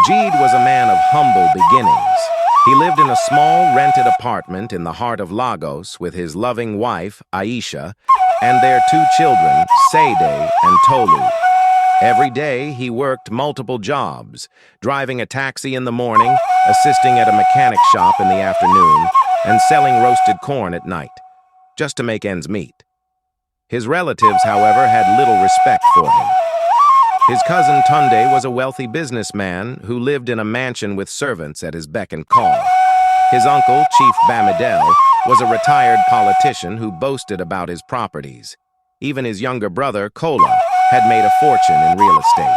Jide was a man of humble beginnings. He lived in a small, rented apartment in the heart of Lagos with his loving wife, Aisha, and their two children, Jide and Tolu. Every day, he worked multiple jobs, driving a taxi in the morning, assisting at a mechanic shop in the afternoon, and selling roasted corn at night, just to make ends meet. His relatives, however, had little respect for him. His cousin Tunde was a wealthy businessman who lived in a mansion with servants at his beck and call. His uncle, Chief Bamidele, was a retired politician who boasted about his properties. Even his younger brother, Kola, had made a fortune in real estate.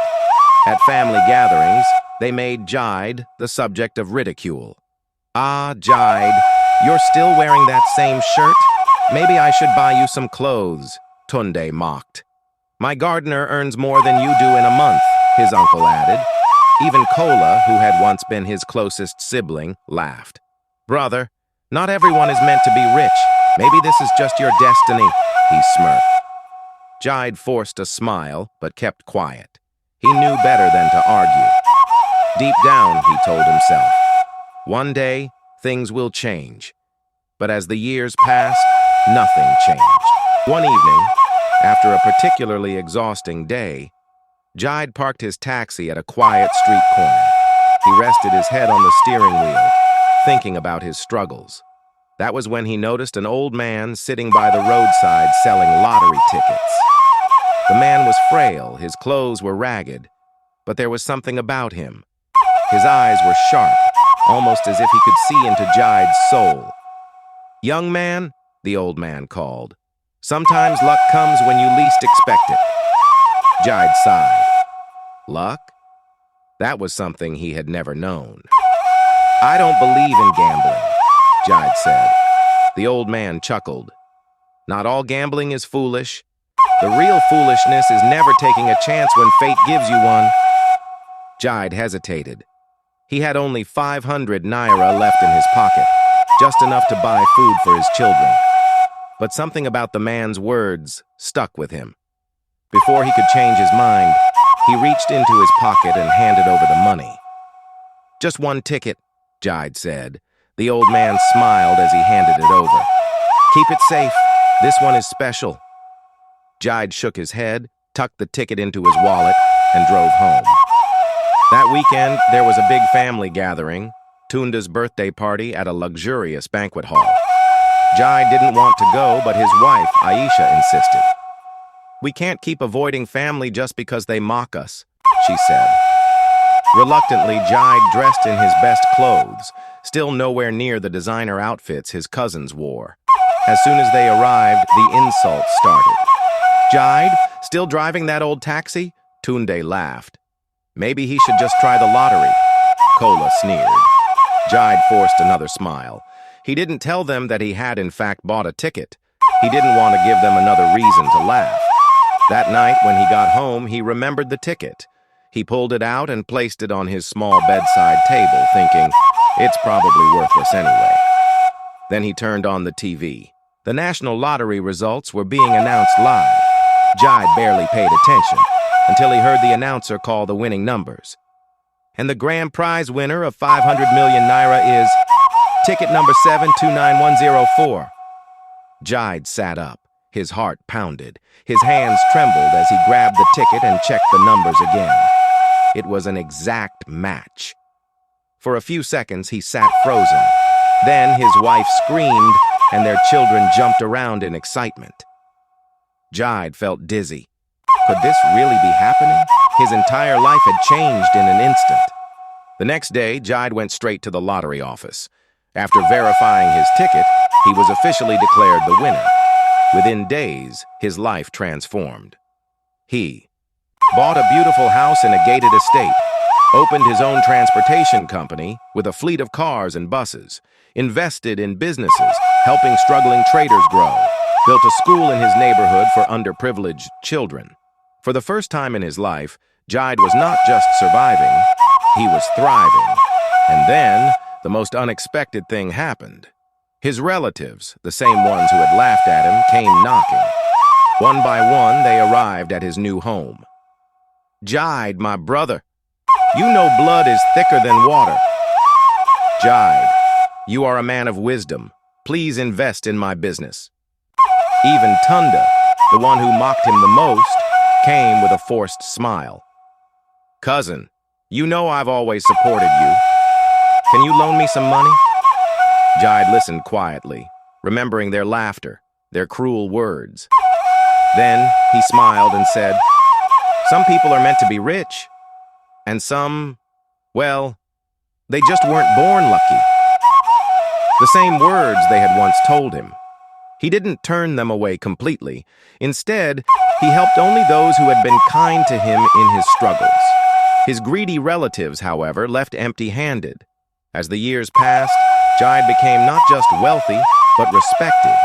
At family gatherings, they made Jide the subject of ridicule. "Ah, Jide, you're still wearing that same shirt? Maybe I should buy you some clothes," Tunde mocked. "My gardener earns more than you do in a month," his uncle added. Even Kola, who had once been his closest sibling, laughed. "Brother, not everyone is meant to be rich. Maybe this is just your destiny," he smirked. Jide forced a smile, but kept quiet. He knew better than to argue. Deep down, he told himself, one day, things will change. But as the years passed, nothing changed. One evening, after a particularly exhausting day, Jide parked his taxi at a quiet street corner. He rested his head on the steering wheel, thinking about his struggles. That was when he noticed an old man sitting by the roadside selling lottery tickets. The man was frail, his clothes were ragged, but there was something about him. His eyes were sharp, almost as if he could see into Jide's soul. "Young man," the old man called, "sometimes luck comes when you least expect it." Jide sighed. Luck? That was something he had never known. "I don't believe in gambling," Jide said. The old man chuckled. "Not all gambling is foolish. The real foolishness is never taking a chance when fate gives you one." Jide hesitated. He had only 500 naira left in his pocket, just enough to buy food for his children. But something about the man's words stuck with him. Before he could change his mind, he reached into his pocket and handed over the money. "Just one ticket," Jide said. The old man smiled as he handed it over. "Keep it safe. This one is special." Jide shook his head, tucked the ticket into his wallet, and drove home. That weekend, there was a big family gathering, Tunda's birthday party at a luxurious banquet hall. Jide didn't want to go, but his wife, Aisha, insisted. "We can't keep avoiding family just because they mock us," she said. Reluctantly, Jide dressed in his best clothes, still nowhere near the designer outfits his cousins wore. As soon as they arrived, the insults started. "Jide, still driving that old taxi?" Tunde laughed. "Maybe he should just try the lottery," Kola sneered. Jide forced another smile. He didn't tell them that he had in fact bought a ticket. He didn't want to give them another reason to laugh. That night, when he got home, he remembered the ticket. He pulled it out and placed it on his small bedside table, thinking, "It's probably worthless anyway." Then he turned on the TV. The national lottery results were being announced live. Jide barely paid attention until he heard the announcer call the winning numbers. "And the grand prize winner of 500 million naira is ticket number 729104. Jide sat up. His heart pounded. His hands trembled as he grabbed the ticket and checked the numbers again. It was an exact match. For a few seconds, he sat frozen. Then his wife screamed, and their children jumped around in excitement. Jide felt dizzy. Could this really be happening? His entire life had changed in an instant. The next day, Jide went straight to the lottery office. After verifying his ticket, he was officially declared the winner. Within days, his life transformed. He bought a beautiful house in a gated estate, opened his own transportation company with a fleet of cars and buses, invested in businesses, helping struggling traders grow, built a school in his neighborhood for underprivileged children. For the first time in his life, Jide was not just surviving, he was thriving. And then, the most unexpected thing happened. His relatives, the same ones who had laughed at him, came knocking. One by one, they arrived at his new home. "Jide, my brother," You know blood is thicker than water. Jide, you are a man of wisdom. Please invest in my business. Even Tunda, the one who mocked him the most, came with a forced smile. Cousin, you know I've always supported you. Can you loan me some money? Jide listened quietly, remembering their laughter, their cruel words. Then he smiled and said, "Some people are meant to be rich, and some, well, they just weren't born lucky." The same words they had once told him. He didn't turn them away completely. Instead, he helped only those who had been kind to him in his struggles. His greedy relatives, however, left empty-handed. As the years passed, Jide became not just wealthy, but respected.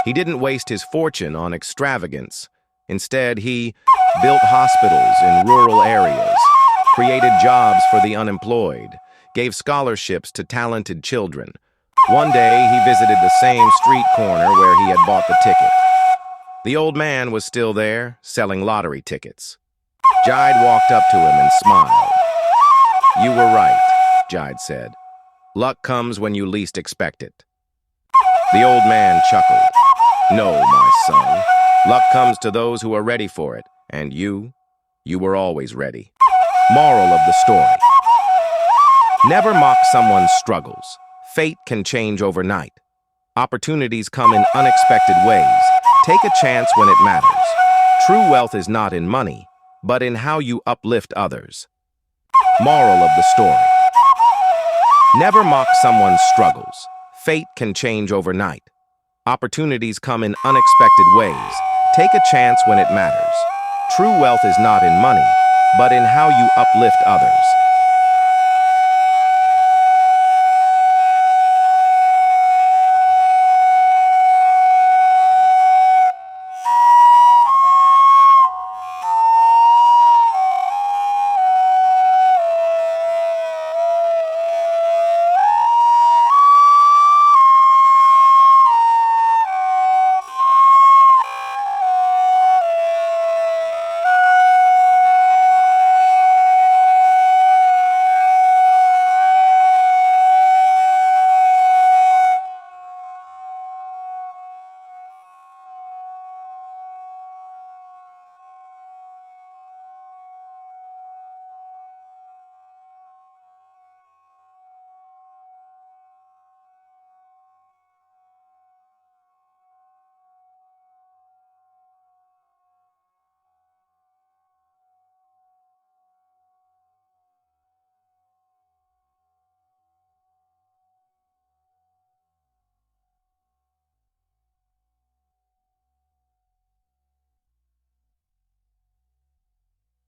He didn't waste his fortune on extravagance. Instead, he built hospitals in rural areas, created jobs for the unemployed, gave scholarships to talented children. One day, he visited the same street corner where he had bought the ticket. The old man was still there, selling lottery tickets. Jide walked up to him and smiled. "You were right," Jide said. "Luck comes when you least expect it." The old man chuckled. "No, my son. Luck comes to those who are ready for it, and you were always ready." Moral of the story: never mock someone's struggles. Fate can change overnight. Opportunities come in unexpected ways. Take a chance when it matters. True wealth is not in money, but in how you uplift others. Moral of the story: never mock someone's struggles. Fate can change overnight. Opportunities come in unexpected ways. Take a chance when it matters. True wealth is not in money, but in how you uplift others.